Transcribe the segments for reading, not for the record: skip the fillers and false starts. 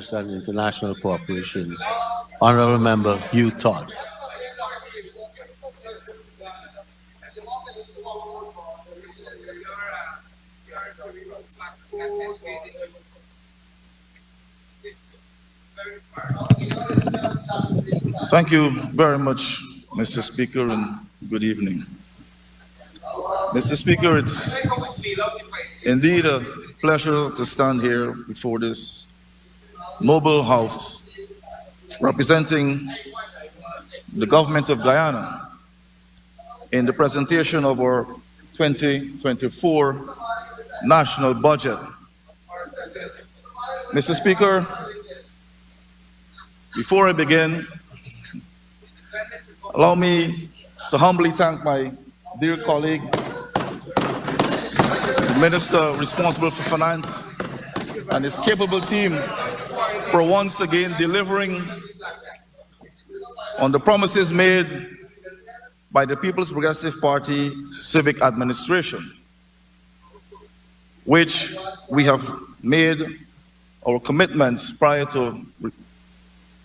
Commerce and International Cooperation, Honorable Member Hugh Todd. Thank you very much, Mr. Speaker, and good evening. Mr. Speaker, it's indeed a pleasure to stand here before this noble House representing the government of Guyana in the presentation of our 2024 national budget. Mr. Speaker, before I begin, allow me to humbly thank my dear colleague, the Minister responsible for finance, and his capable team for once again delivering on the promises made by the People's Progressive Party civic administration, which we have made our commitments prior to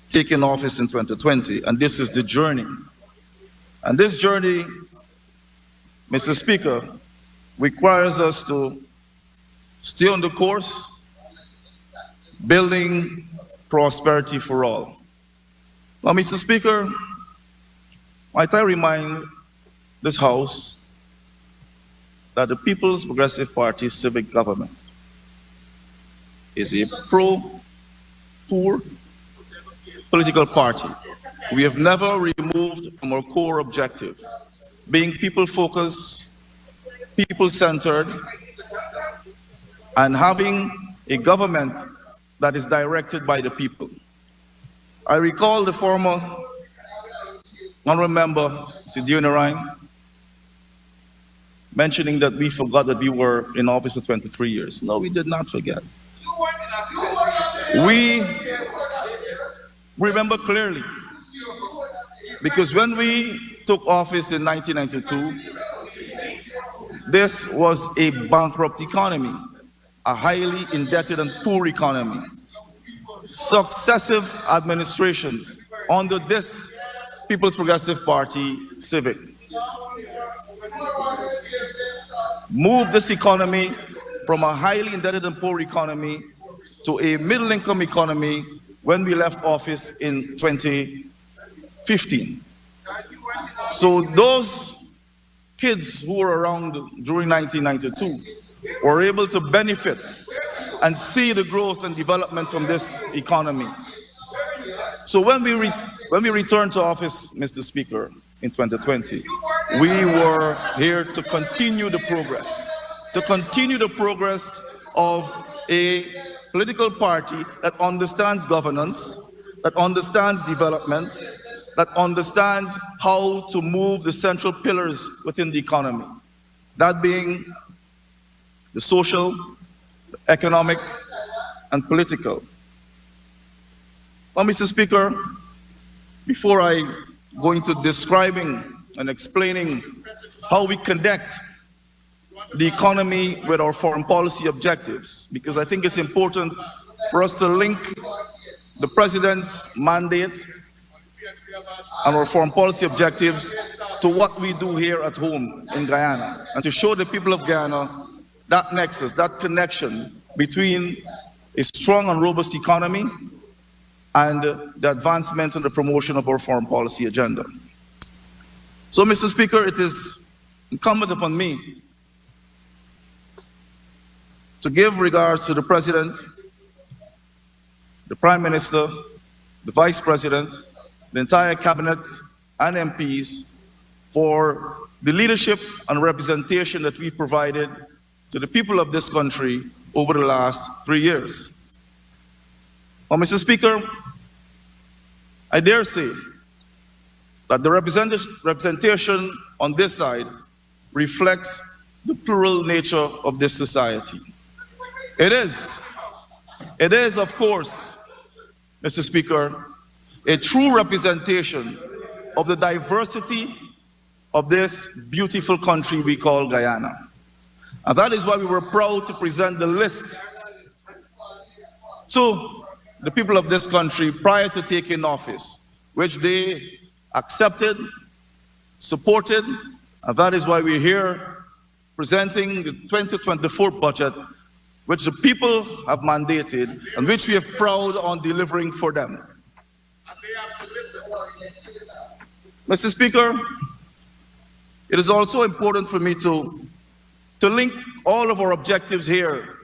taking office in 2020, and this is the journey. And this journey, Mr. Speaker, requires us to stay on the course, building prosperity for all. Now, Mr. Speaker, might I remind this House that the People's Progressive Party civic government is a pro-poor political party. We have never removed from our core objective, being people-focused, people-centered, and having a government that is directed by the people. I recall the former honorable member, Sidiona Ryan, mentioning that we forgot that we were in office for 23 years. No, we did not forget. We remember clearly, because when we took office in 1992, this was a bankrupt economy, a highly indebted and poor economy. Successive administrations under this People's Progressive Party civic moved this economy from a highly indebted and poor economy to a middle-income economy when we left office in 2015. So those kids who were around during 1992 were able to benefit and see the growth and development from this economy. So when we returned to office, Mr. Speaker, in 2020, we were here to continue the progress, of a political party that understands governance, that understands development, that understands how to move the central pillars within the economy, that being the social, the economic, and political. Well, Mr. Speaker, before I go into describing and explaining how we connect the economy with our foreign policy objectives, because I think it's important for us to link the President's mandate and our foreign policy objectives to what we do here at home in Guyana, and to show the people of Guyana that nexus, that connection between a strong and robust economy and the advancement and the promotion of our foreign policy agenda. So, Mr. Speaker, it is incumbent upon me to give regards to the President, the Prime Minister, the Vice President, the entire Cabinet and MPs for the leadership and representation that we've provided to the people of this country over the last 3 years. Well, Mr. Speaker, I dare say that the representation on this side reflects the plural nature of this society. It is, of course, Mr. Speaker, a true representation of the diversity of this beautiful country we call Guyana. And that is why we were proud to present the list to the people of this country prior to taking office, which they accepted, supported, and that is why we're here presenting the 2024 budget, which the people have mandated and which we are proud on delivering for them. Mr. Speaker, it is also important for me to link all of our objectives here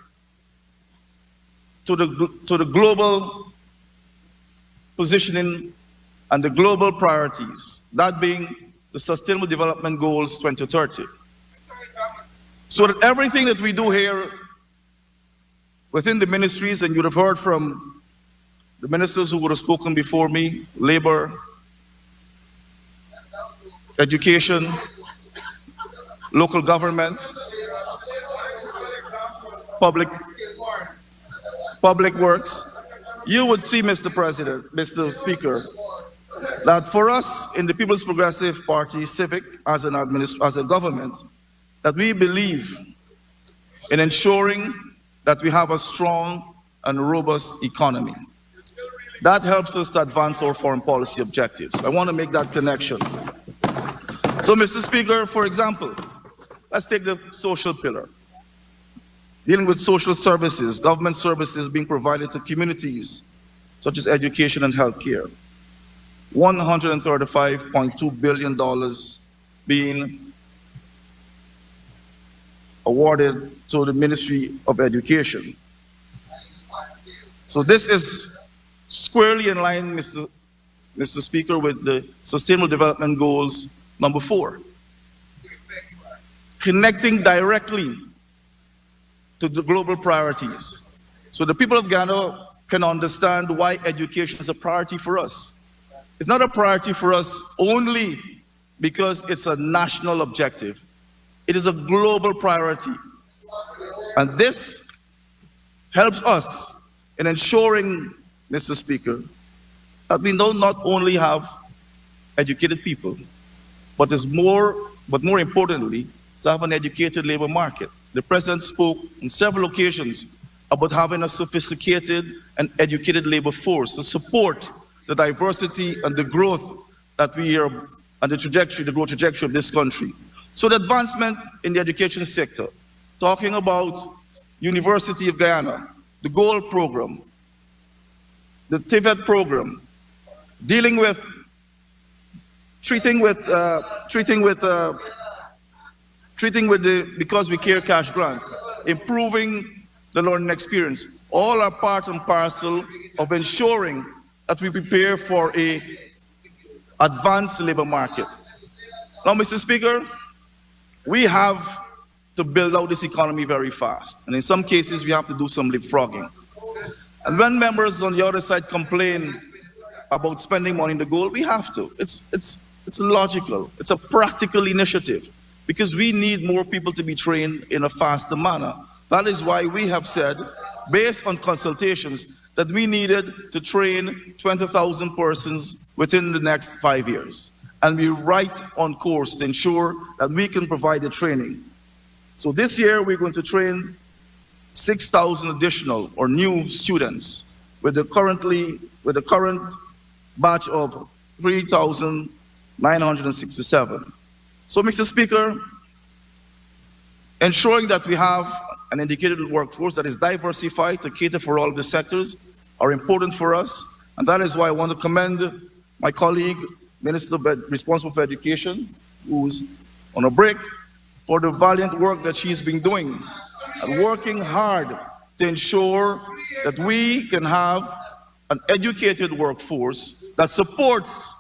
to the global positioning and the global priorities, that being the Sustainable Development Goals 2030. So that everything that we do here within the ministries, and you'd have heard from the ministers who would have spoken before me, labor, education, local government, public works, you would see, Mr. President, Mr. Speaker, that for us in the People's Progressive Party, Civic, as a government, that we believe in ensuring that we have a strong and robust economy. That helps us to advance our foreign policy objectives. I want to make that connection. So, Mr. Speaker, for example, let's take the social pillar. Dealing with social services, government services being provided to communities, such as education and healthcare. $135.2 billion being awarded to the Ministry of Education. So this is squarely in line, Mr. Speaker, with the Sustainable Development Goals number 4. Connecting directly to the global priorities. So the people of Ghana can understand why education is a priority for us. It's not a priority for us only because it's a national objective. It is a global priority. And this helps us in ensuring, Mr. Speaker, that we not only have educated people, but more importantly, to have an educated labor market. The President spoke on several occasions about having a sophisticated and educated labor force to support the diversity and the growth that we are, and the growth trajectory of this country. So the advancement in the education sector, talking about University of Guyana, the Gold Program, the TVET program, dealing with, treating with the Because We Care cash grant, improving the learning experience, all are part and parcel of ensuring that we prepare for an advanced labor market. Now, Mr. Speaker, we have to build out this economy very fast. And in some cases, we have to do some leapfrogging. And when members on the other side complain about spending money in the goal, we have to. It's logical. It's a practical initiative because we need more people to be trained in a faster manner. That is why we have said, based on consultations, that we needed to train 20,000 persons within the next 5 years. And we're right on course to ensure that we can provide the training. So this year, we're going to train 6,000 additional or new students with the current batch of 3,967. So, Mr. Speaker, ensuring that we have an educated workforce that is diversified to cater for all of the sectors are important for us. And that is why I want to commend my colleague, Minister responsible for education, who's on a break, for the valiant work that she's been doing and working hard to ensure that we can have an educated workforce that supports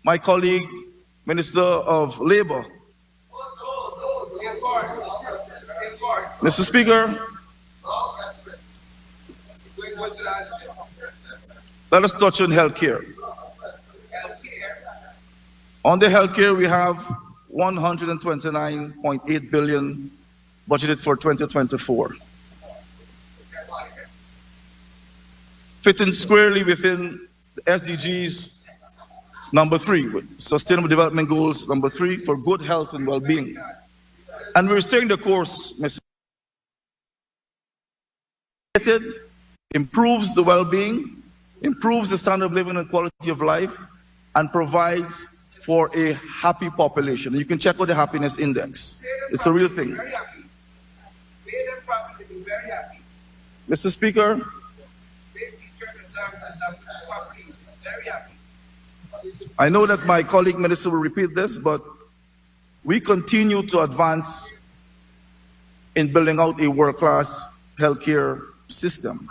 my colleague, Minister of Labor. Mr. Speaker, let us touch on healthcare. On the healthcare, we have 129.8 billion budgeted for 2024. Fitting squarely within the SDGs number 3, with Sustainable Development Goals number 3 for good health and well-being. And we're staying the course, Mr. Improves the well-being improves the standard of living and quality of life, and provides for a happy population. You can check out the happiness index. It's a real thing. Mr. Speaker, I know that my colleague minister will repeat this, but we continue to advance in building out a world-class healthcare system.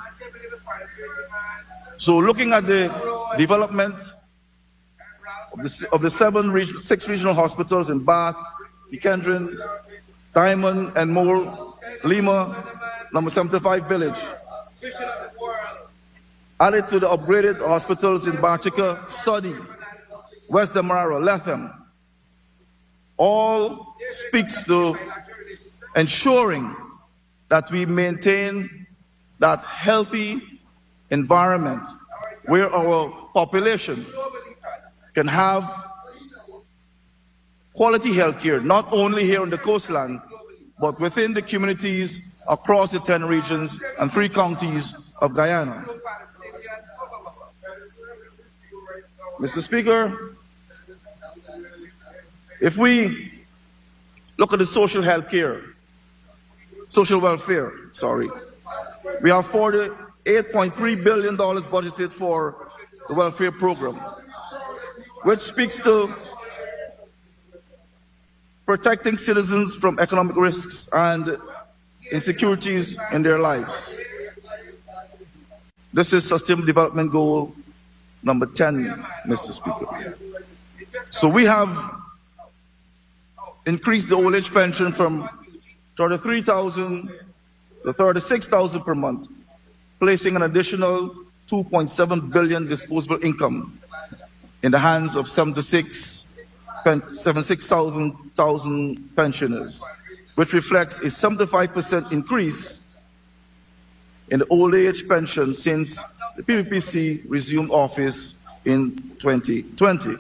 So looking at the development of the 6 regional hospitals in Bath, Ikendron, Diamond, and Mole, Lima, number 75 Village. Added to the upgraded hospitals in Bartica, Soddy, West Demerara, Lethem. All speaks to ensuring that we maintain that healthy environment where our population can have quality health care, not only here on the coastline, but within the communities across the 10 regions and 3 counties of Guyana. Mr. Speaker, if we look at the social welfare, we have $48.3 billion budgeted for the welfare program, which speaks to protecting citizens from economic risks and insecurities in their lives. This is Sustainable Development Goal number 10, Mr. Speaker. So we have increased the old age pension from $33,000 to $36,000 per month, placing an additional $2.7 billion disposable income in the hands of 76,000 pensioners, which reflects a 75% increase in the old age pension since the PPPC resumed office in 2020.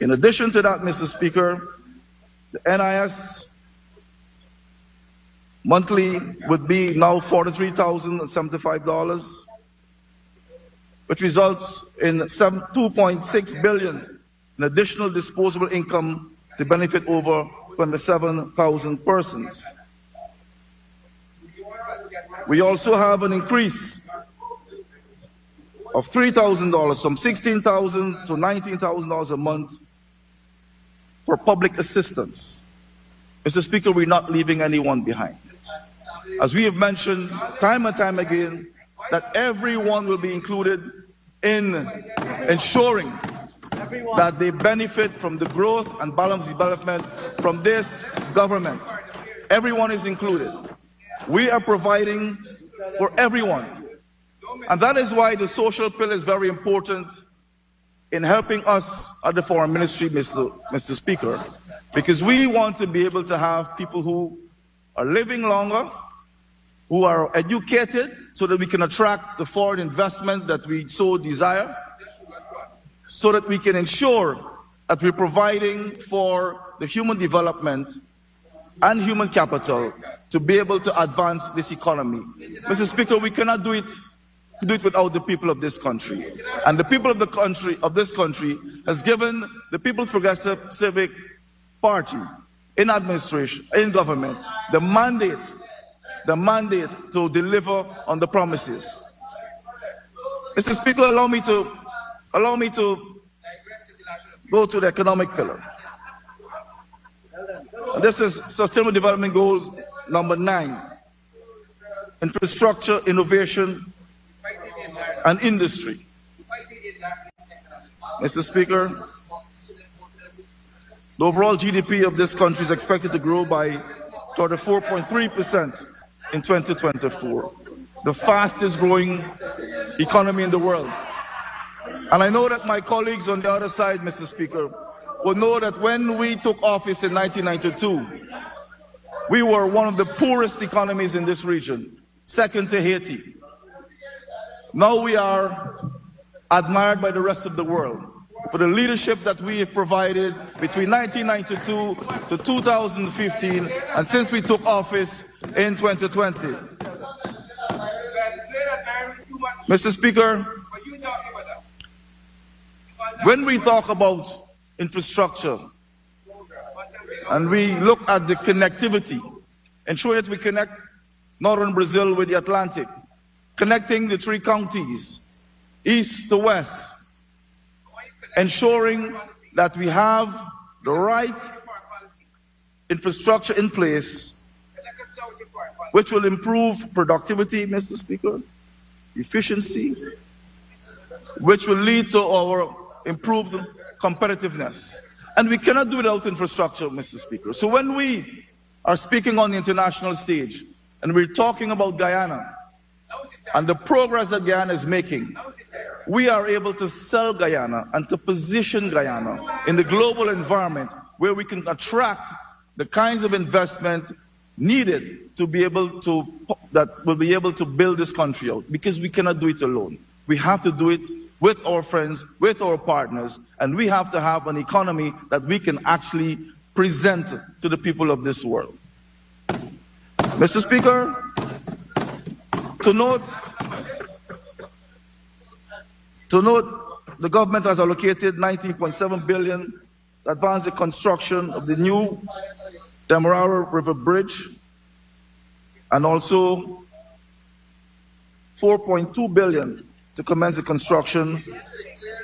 In addition to that, Mr. Speaker, the NIS monthly would be now $43,075, which results in $2.6 billion in additional disposable income to benefit over 27,000 persons. We also have an increase of $3,000 from $16,000 to $19,000 a month for public assistance. Mr. Speaker, we're not leaving anyone behind. As we have mentioned time and time again, that everyone will be included in ensuring that they benefit from the growth and balanced development from this government. Everyone is included. We are providing for everyone. And that is why the social pillar is very important in helping us at the Foreign Ministry, Mr. Speaker, because we want to be able to have people who are living longer, who are educated, so that we can attract the foreign investment that we so desire, so that we can ensure that we're providing for the human development and human capital to be able to advance this economy. Mr. Speaker, we cannot do it without the people of this country. And the people of this country has given the People's Progressive Civic Party in administration, in government, the mandate to deliver on the promises. Mr. Speaker, allow me to go to the economic pillar. This is Sustainable Development Goals number 9. Infrastructure, innovation, and industry. Mr. Speaker, the overall GDP of this country is expected to grow by 34.3% in 2024, the fastest growing economy in the world. And I know that my colleagues on the other side, Mr. Speaker, will know that when we took office in 1992, we were one of the poorest economies in this region, second to Haiti. Now we are admired by the rest of the world for the leadership that we have provided between 1992 to 2015 and since we took office in 2020. Mr. Speaker, when we talk about infrastructure and we look at the connectivity, ensuring that we connect northern Brazil with the Atlantic, connecting the 3 counties, east to west, ensuring that we have the right infrastructure in place, which will improve productivity, Mr. Speaker, efficiency, which will lead to our improved competitiveness. And we cannot do without infrastructure, Mr. Speaker. So when we are speaking on the international stage and we're talking about Guyana and the progress that Guyana is making, we are able to sell Guyana and to position Guyana in the global environment where we can attract the kinds of investment needed to be able to, that will be able to build this country out, because we cannot do it alone. We have to do it with our friends, with our partners, and we have to have an economy that we can actually present to the people of this world. Mr. Speaker, to note, the government has allocated 19.7 billion to advance the construction of the new Demerara River Bridge, and also 4.2 billion to commence the construction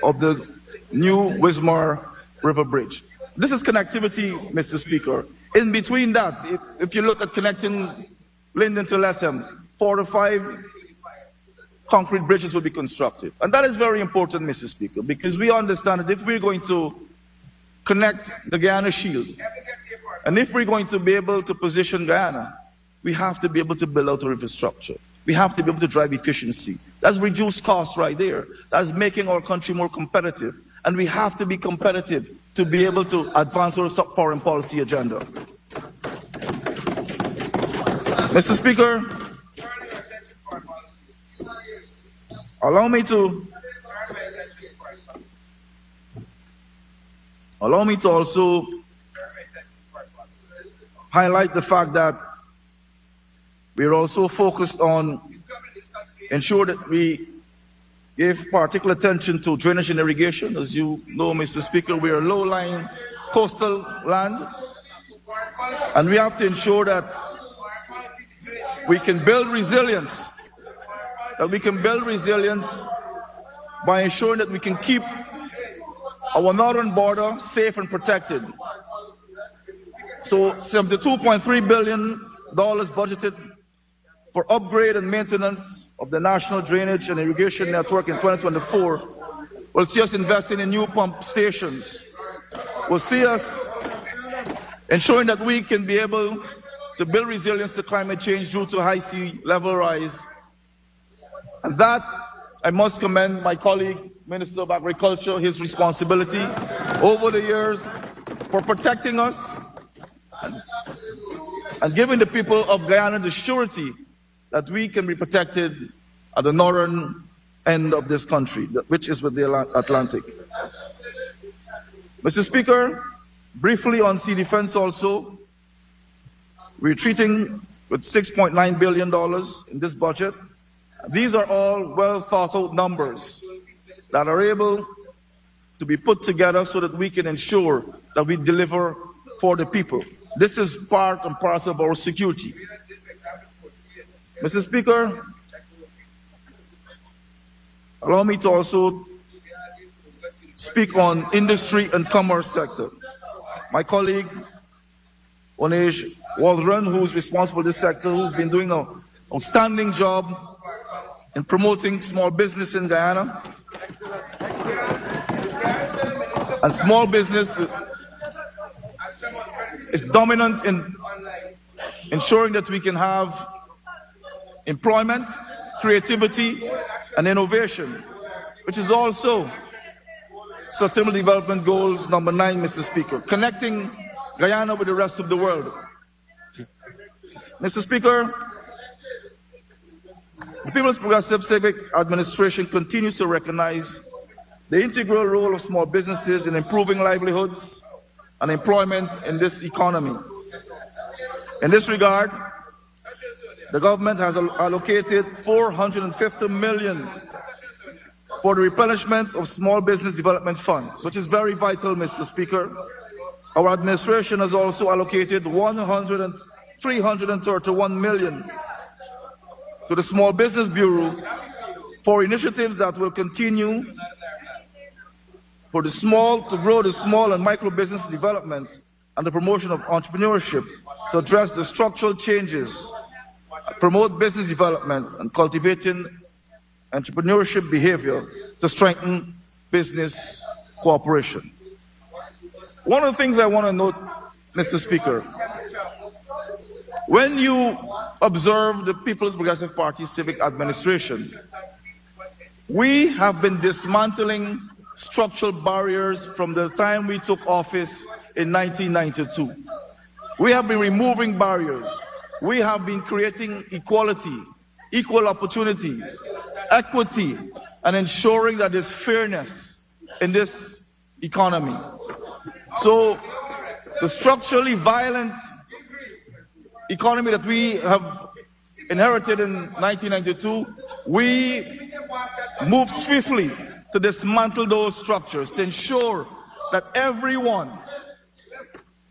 of the new Wismar River Bridge. This is connectivity, Mr. Speaker. In between that, if you look at connecting Linden to Latham, 4 to 5 concrete bridges will be constructed. And that is very important, Mr. Speaker, because we understand that if we're going to connect the Guyana Shield, and if we're going to be able to position Guyana, we have to be able to build out our infrastructure. We have to be able to drive efficiency. That's reduced costs right there. That's making our country more competitive. And we have to be competitive to be able to advance our foreign policy agenda. Mr. Speaker, allow me to also highlight the fact that we are also focused on ensure that we give particular attention to drainage and irrigation. As you know, Mr. Speaker, we are low-lying coastal land, and we have to ensure that we can build resilience, by ensuring that we can keep our northern border safe and protected. So $72.3 billion budgeted for upgrade and maintenance of the national drainage and irrigation network in 2024 will see us investing in new pump stations. Will see us ensuring that we can be able to build resilience to climate change due to high sea level rise. And that, I must commend my colleague, Minister of Agriculture, his responsibility over the years for protecting us and giving the people of Guyana the surety that we can be protected at the northern end of this country, which is with the Atlantic. Mr. Speaker, briefly on sea defense also, we're treating with $6.9 billion in this budget. These are all well thought out numbers that are able to be put together so that we can ensure that we deliver for the people. This is part and parcel of our security. Mr. Speaker, allow me to also speak on industry and commerce sector. My colleague, 𝐁𝐔𝐃𝐆𝐄 Waldron, who's responsible for this sector, who's been doing an outstanding job in promoting small business in Guyana. And small business is dominant in ensuring that we can have employment, creativity, and innovation, which is also Sustainable Development Goals number 9, Mr. Speaker, connecting Guyana with the rest of the world. Mr. Speaker, the People's Progressive Civic Administration continues to recognize the integral role of small businesses in improving livelihoods and employment in this economy. In this regard, The government has allocated $450 million for the replenishment of Small Business Development Fund, which is very vital, Mr. Speaker. Our administration has also allocated $331 million to the Small Business Bureau for initiatives that will continue to grow the small and micro business development and the promotion of entrepreneurship to address the structural changes, promote business development, and cultivating entrepreneurship behavior to strengthen business cooperation. One of the things I want to note, Mr. Speaker, when you observe the People's Progressive Party civic administration, we have been dismantling structural barriers from the time we took office in 1992. We have been removing barriers. We have been creating equality, equal opportunities, equity, and ensuring that there's fairness in this economy. So the structurally violent economy that we have inherited in 1992, we moved swiftly to dismantle those structures to ensure that everyone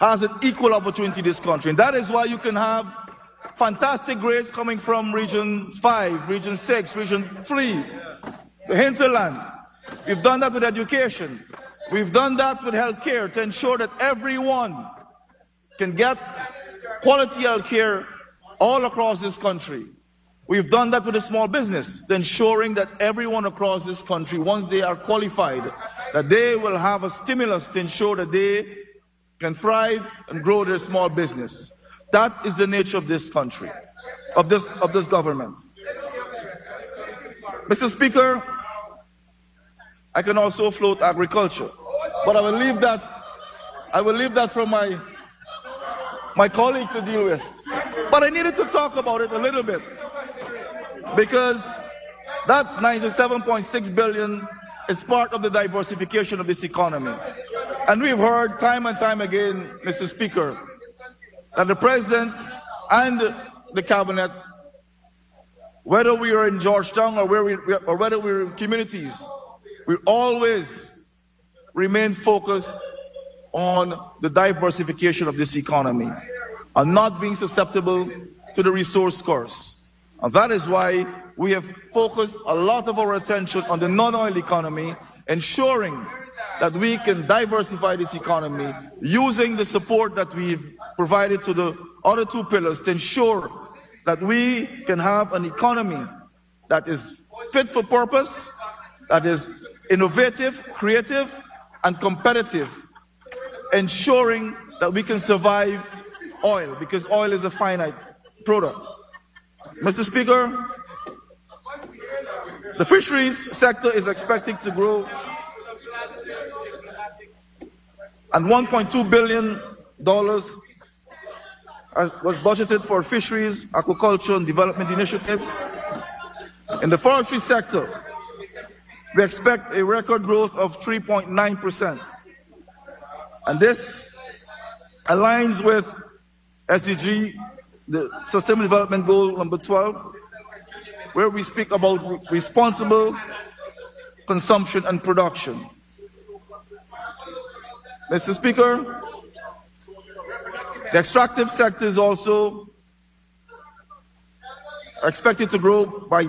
has an equal opportunity in this country. And that is why you can have fantastic grades coming from Region 5, Region 6, Region 3, the hinterland. We've done that with education. We've done that with healthcare to ensure that everyone can get quality healthcare all across this country. We've done that with the small business, to ensuring that everyone across this country, once they are qualified, that they will have a stimulus to ensure that they can thrive and grow their small business. That is the nature of this country, of this government. Mr. Speaker, I can also float agriculture, but I will leave that for my colleague to deal with. But I needed to talk about it a little bit, because that $97.6 billion is part of the diversification of this economy. And we've heard time and time again, Mr. Speaker, that the President and the Cabinet, whether we are in Georgetown or whether we're in communities, we always remain focused on the diversification of this economy and not being susceptible to the resource curse. And that is why we have focused a lot of our attention on the non-oil economy, ensuring that we can diversify this economy using the support that we've provided to the other two pillars to ensure that we can have an economy that is fit for purpose, that is innovative, creative, and competitive, ensuring that we can survive oil, because oil is a finite product. Mr. Speaker, the fisheries sector is expected to grow, and $1.2 billion was budgeted for fisheries, aquaculture, and development initiatives. In the forestry sector, we expect a record growth of 3.9%. And this aligns with SDG, the Sustainable Development Goal number 12, where we speak about responsible consumption and production. Mr. Speaker, the extractive sector is also expected to grow by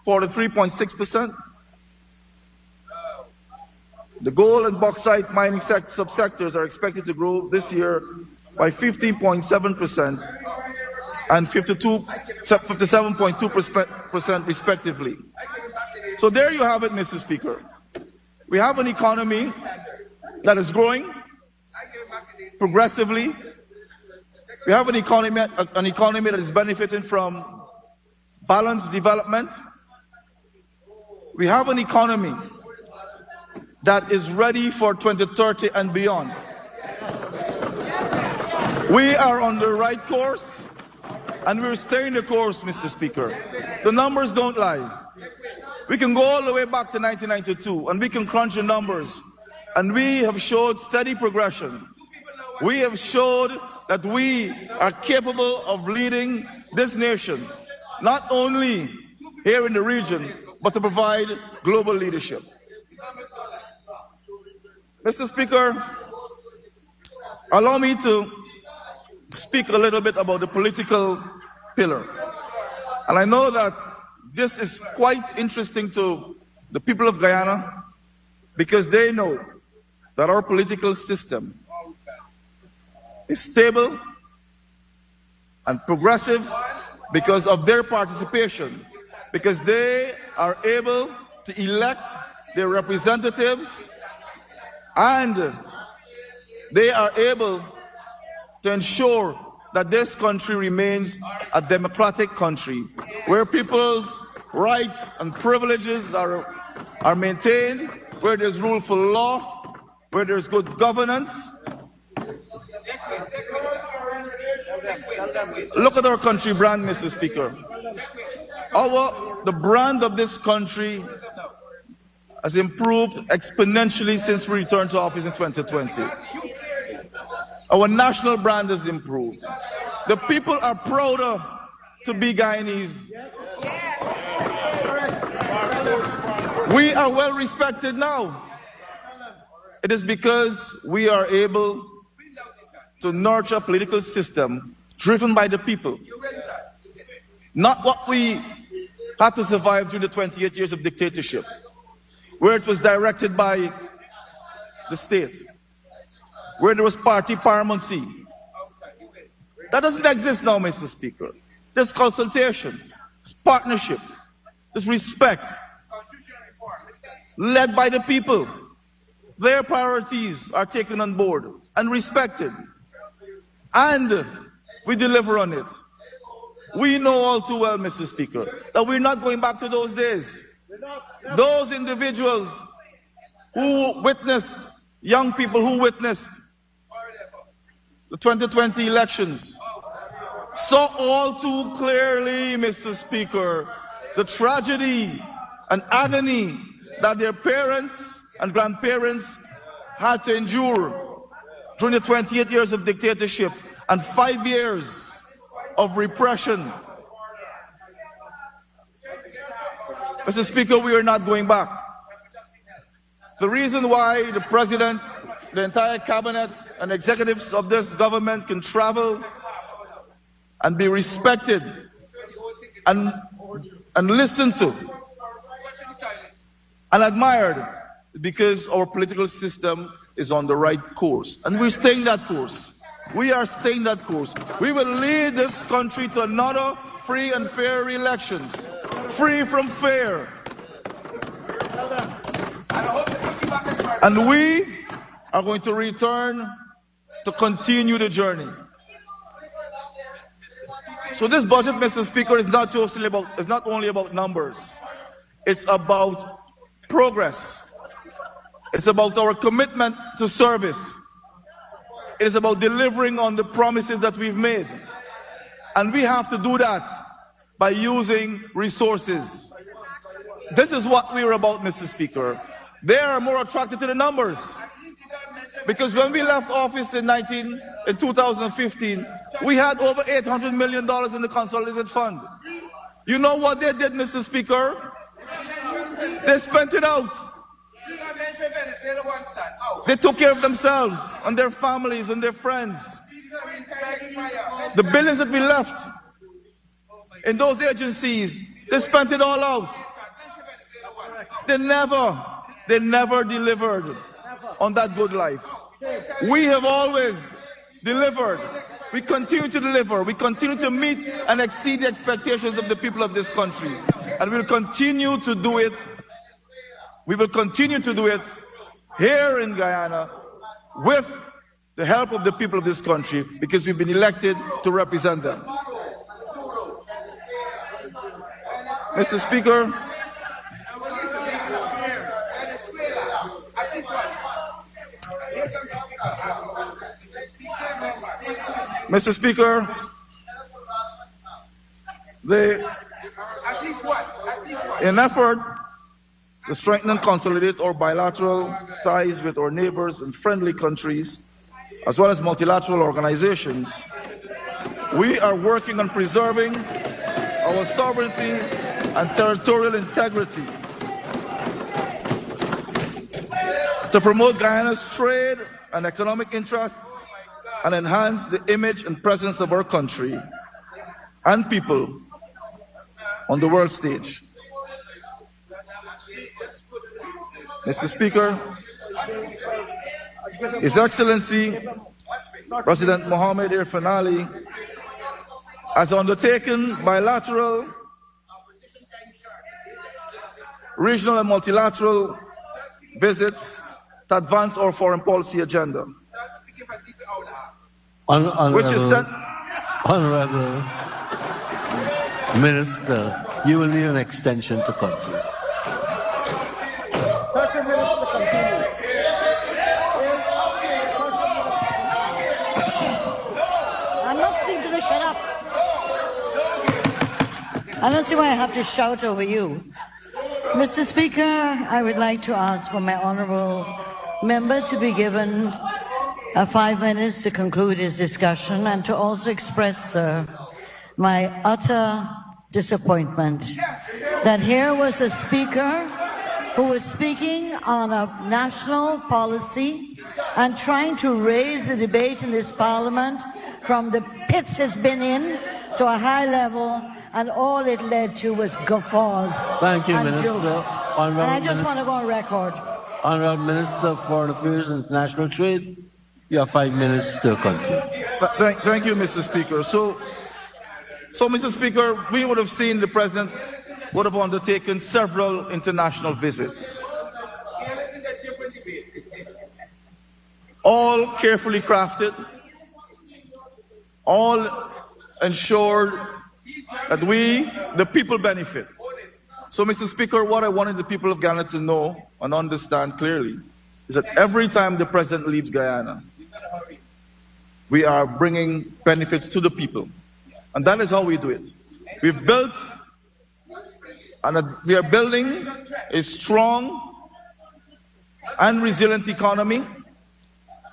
43.6%. The gold and bauxite mining subsectors are expected to grow this year by 15.7% and 57.2% respectively. So there you have it, Mr. Speaker. We have an economy that is growing progressively. We have an economy that is benefiting from balanced development. We have an economy that is ready for 2030 and beyond. We are on the right course, and we're staying the course, Mr. Speaker. The numbers don't lie. We can go all the way back to 1992, and we can crunch the numbers, and we have showed steady progression. We have showed that we are capable of leading this nation, not only here in the region, but to provide global leadership. Mr. Speaker, allow me to speak a little bit about the political pillar. And I know that this is quite interesting to the people of Guyana because they know that our political system is stable and progressive because of their participation, because they are able to elect their representatives and they are able to ensure that this country remains a democratic country where people's rights and privileges are maintained, where there's ruleful law, where there's good governance. Look at our country brand, Mr. Speaker. The brand of this country has improved exponentially since we returned to office in 2020. Our national brand has improved. The people are prouder to be Guyanese. We are well respected now. It is because we are able to nurture a political system driven by the people. Not what we had to survive during the 28 years of dictatorship, where it was directed by the state, where there was party paramountcy. That doesn't exist now, Mr. Speaker. There's consultation, there's partnership, there's respect, led by the people. Their priorities are taken on board and respected. And we deliver on it. We know all too well, Mr. Speaker, that we're not going back to those days. Those individuals who witnessed, young people who witnessed the 2020 elections, saw all too clearly, Mr. Speaker, the tragedy and agony that their parents and grandparents had to endure during the 28 years of dictatorship and 5 years of repression. Mr. Speaker, we are not going back. The reason why the President, the entire cabinet, and executives of this government can travel and be respected and listened to and admired because our political system is on the right course. And we're staying that course. We are staying that course. We will lead this country to another free and fair elections. Free from fear. And we are going to return to continue the journey. So this budget, Mr. Speaker, is not only about numbers. It's about progress. It's about our commitment to service. It is about delivering on the promises that we've made. And we have to do that by using resources. This is what we're about, Mr. Speaker. They are more attracted to the numbers. Because when we left office in 2015, we had over $800 million in the consolidated fund. You know what they did, Mr. Speaker? They spent it out. They took care of themselves and their families and their friends. The billions that we left in those agencies, they spent it all out. They never delivered on that good life. We have always delivered. We continue to deliver. We continue to meet and exceed the expectations of the people of this country. And we'll continue to do it. We will continue to do it here in Guyana with the help of the people of this country because we've been elected to represent them. Mr. Speaker, Mr. Speaker, in an effort to strengthen and consolidate our bilateral ties with our neighbors and friendly countries, as well as multilateral organizations, We are working on preserving our sovereignty and territorial integrity, to promote Guyana's trade and economic interests and enhance the image and presence of our country and people on the world stage. Mr. Speaker, His Excellency President Mohamed Irfaan Ali has undertaken bilateral, regional and multilateral visits to advance our foreign policy agenda. Honorable Minister, you will need an extension to conclude. I'm not speaking to shut up. I don't see why I have to shout over you. Mr. Speaker, I would like to ask for my honourable member to be given 5 minutes to conclude his discussion and to also express, my utter disappointment that here was a speaker who was speaking on a national policy and trying to raise the debate in this parliament from the pits it's been in to a high level, and all it led to was guffaws. Thank you, and Minister. jokes. And I just want to go on record. Honorable Minister of Foreign Affairs and International Trade, you have 5 minutes to conclude. Thank you, Mr. Speaker. So, Mr. Speaker, we would have seen the President would have undertaken several international visits, all carefully crafted, all ensured that we, the people, benefit. So, Mr. Speaker, what I wanted the people of Guyana to know and understand clearly is that every time the President leaves Guyana, we are bringing benefits to the people. And that is how we do it. We've built, and we are building a strong and resilient economy.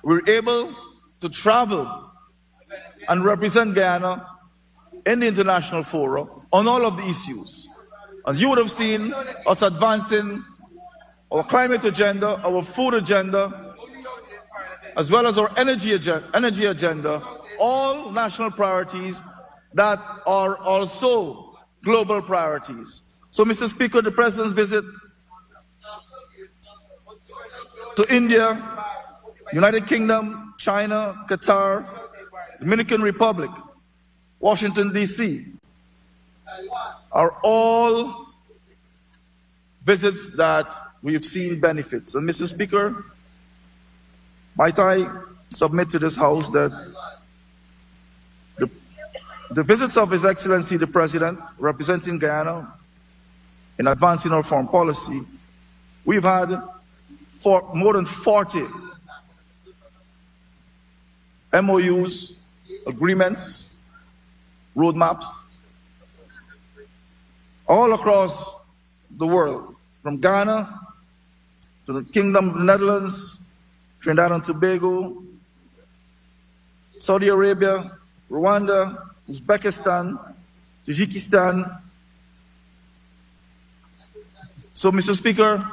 We're able to travel and represent Guyana in the international forum on all of the issues. As you would have seen us advancing our climate agenda, our food agenda, as well as our energy agenda, all national priorities that are also global priorities. So, Mr. Speaker, the President's visit to India, United Kingdom, China, Qatar, Dominican Republic, Washington, D.C., are all visits that we have seen benefits. And, Mr. Speaker, might I submit to this House that the visits of His Excellency the President, representing Guyana in advancing our foreign policy, we've had more than 40 MOUs, agreements, roadmaps, all across the world, from Ghana to the Kingdom of the Netherlands, Trinidad and Tobago, Saudi Arabia, Rwanda, Uzbekistan, Tajikistan. So, Mr. Speaker,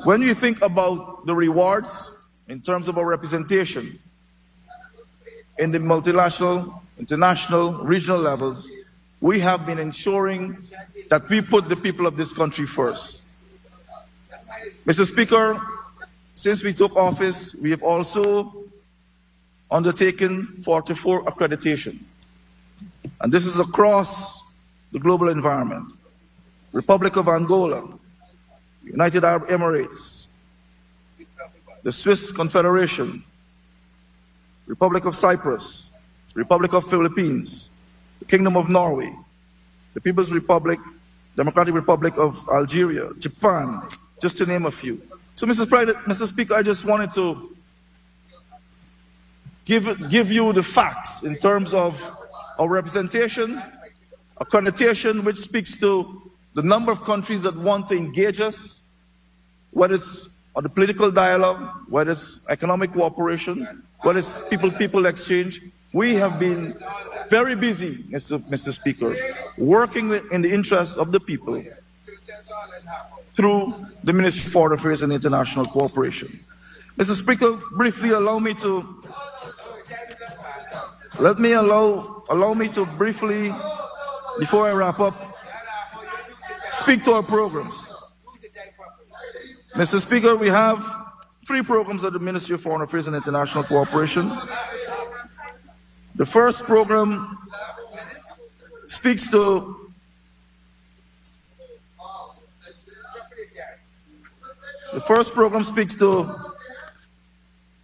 when you think about the rewards in terms of our representation in the multilateral, international, regional levels, we have been ensuring that we put the people of this country first. Mr. Speaker, since we took office, we have also undertaken 44 accreditations. And this is across the global environment. Republic of Angola, United Arab Emirates, the Swiss Confederation, Republic of Cyprus, Republic of Philippines, the Kingdom of Norway, the People's Republic, Democratic Republic of Algeria, Japan, just to name a few. So, Mr. Speaker, I just wanted to give you the facts in terms of our representation, accreditation, which speaks to the number of countries that want to engage us, whether it's on the political dialogue, whether it's economic cooperation, whether it's people-to-people exchange, we have been very busy, Mr. Speaker, working in the interests of the people through the Ministry of Foreign Affairs and International Cooperation. Mr. Speaker, briefly allow me to briefly, before I wrap up, speak to our programs. Mr. Speaker, we have 3 programs at the Ministry of Foreign Affairs and International Cooperation. The first program speaks to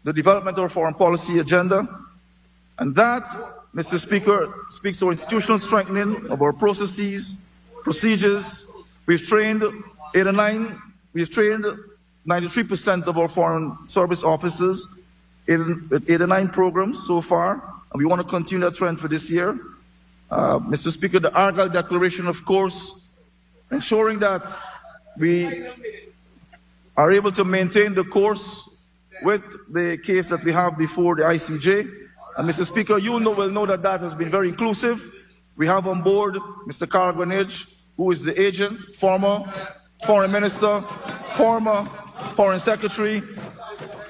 the development of our foreign policy agenda, and that, Mr. Speaker, speaks to institutional strengthening of our processes, procedures. We've trained 93% of our foreign service officers in 89 programs so far, and we want to continue that trend for this year. Mr. Speaker, the Argyle Declaration, of course, ensuring that we are able to maintain the course with the case that we have before the ICJ. And Mr. Speaker, you will know that that has been very inclusive. We have on board Mr. 𝐁𝐔𝐃𝐆𝐄, who is the agent, former foreign minister, former foreign secretary,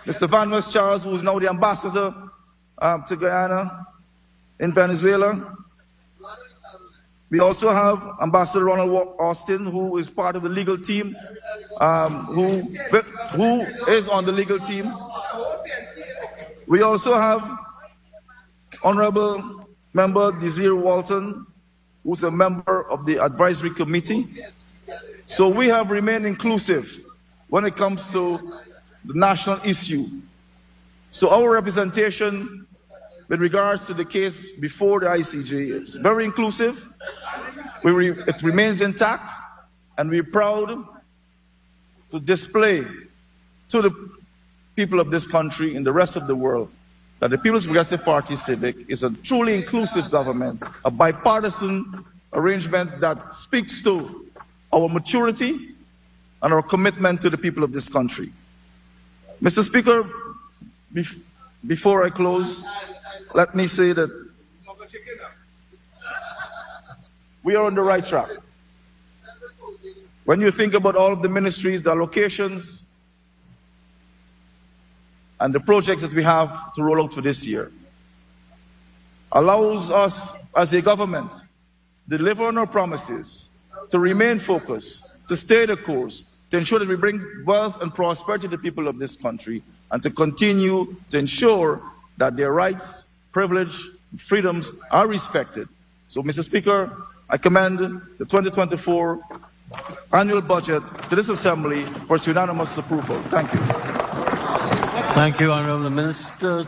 Mr. Van West Charles, who is now the ambassador to Guyana in Venezuela. We also have Ambassador Ronald Austin, who is part of the legal team, who is on the legal team. We also have Honorable Member Desir Walton, who's a member of the advisory committee. So we have remained inclusive when it comes to the national issue. So our representation with regards to the case before the ICJ is very inclusive. It remains intact, and we're proud to display to the people of this country and the rest of the world that the People's Progressive Party Civic is a truly inclusive government, a bipartisan arrangement that speaks to our maturity and our commitment to the people of this country. Mr. Speaker, before I close, let me say that we are on the right track. When you think about all of the ministries, the allocations, and the projects that we have to roll out for this year, allows us as a government to deliver on our promises, to remain focused, to stay the course, to ensure that we bring wealth and prosperity to the people of this country, and to continue to ensure that their rights, privilege, and freedoms are respected. So, Mr. Speaker, I commend the 2024 annual budget to this Assembly for its unanimous approval. Thank you. Thank you, Honourable Minister.